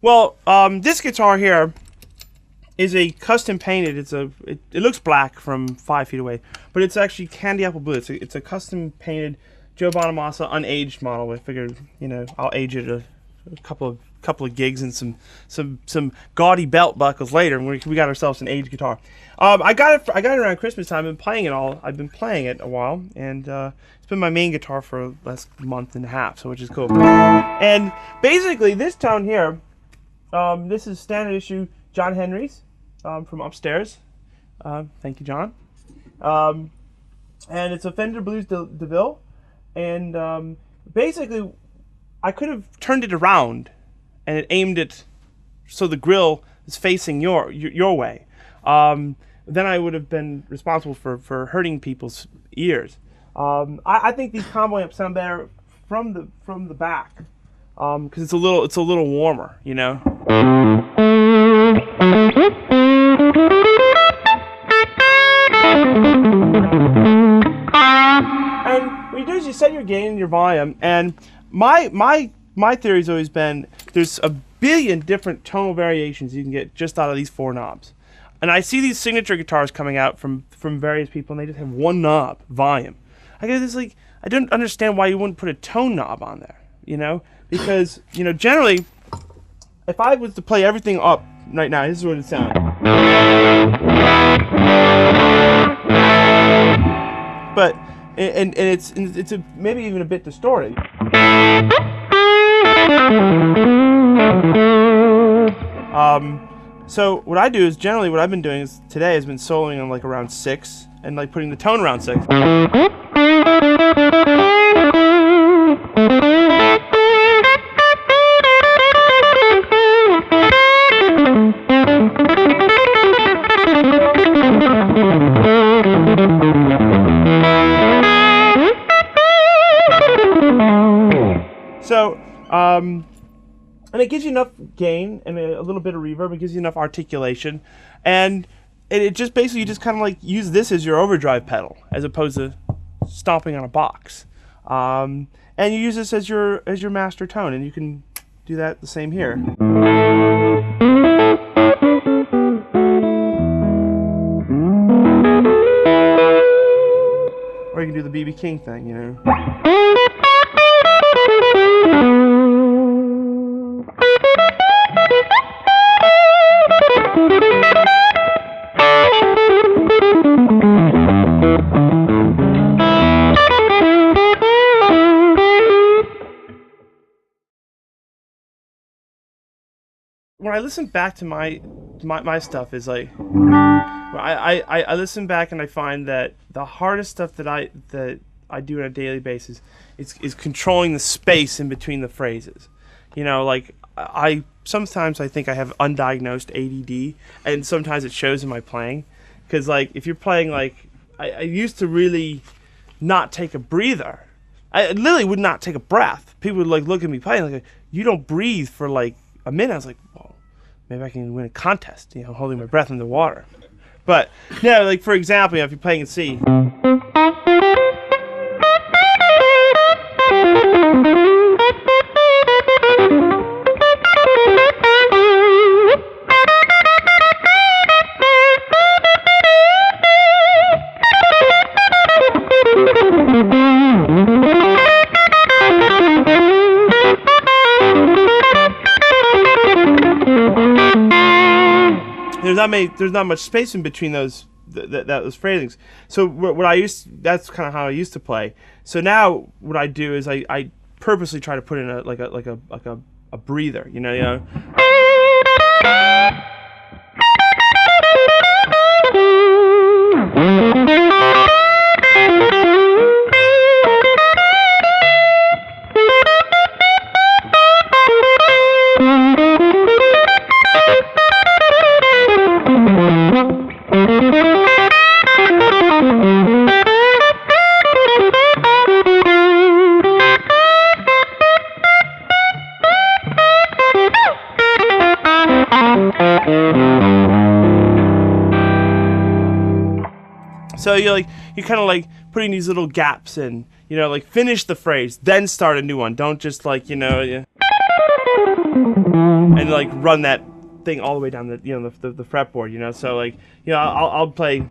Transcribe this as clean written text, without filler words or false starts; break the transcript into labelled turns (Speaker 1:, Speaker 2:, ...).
Speaker 1: Well, this guitar here is a custom painted. It looks black from 5 feet away, but it's actually candy apple blue. It's a custom painted Joe Bonamassa unaged model. I figured, I'll age it a couple of gigs and some gaudy belt buckles later, and we got ourselves an aged guitar. I got it around Christmas time. I've been playing it a while, and it's been my main guitar for the last month and a half, so which is cool. And basically, this tone here, this is standard issue John Henry's from upstairs. Thank you, John. And it's a Fender Blues DeVille, and basically, I could have turned it around and it aimed it so the grill is facing your way. Then I would have been responsible for hurting people's ears. I think these combo amps sound better from the back because it's a little warmer, And what you do is you set your gain and your volume, and my theory's always been there's a billion different tonal variations you can get just out of these 4 knobs. And I see these signature guitars coming out from various people, and they just have 1 knob, volume. I don't understand why you wouldn't put a tone knob on there, because generally, if I was to play everything up right now, this is what it sounds. But and it's maybe even a bit distorted. So what I do is generally what I've been doing is today has been soloing on like around 6 and like putting the tone around 6. So, and it gives you enough gain and a little bit of reverb. It gives you enough articulation, and it just basically you just kind of like use this as your overdrive pedal as opposed to stomping on a box. And you use this as your master tone, and you can do that the same here. Or you can do the B.B. King thing, When I listen back to my stuff is like I listen back and I find that the hardest stuff that I do on a daily basis is controlling the space in between the phrases. Like sometimes I think I have undiagnosed ADD, and sometimes it shows in my playing. Because like if you're playing like I used to really not take a breather. I literally would not take a breath. People would like look at me playing like, you don't breathe for like a minute. I was like, well, maybe I can win a contest, holding my breath underwater. But like for example, if you're playing in C. There's not much space in between those phrasings. So that's kind of how I used to play. So now what I do is I purposely try to put in a breather, So you're kind of like putting these little gaps in, like finish the phrase, then start a new one. Don't just like, and like run that thing all the way down the the fretboard, you know. So like, you know, I'll play.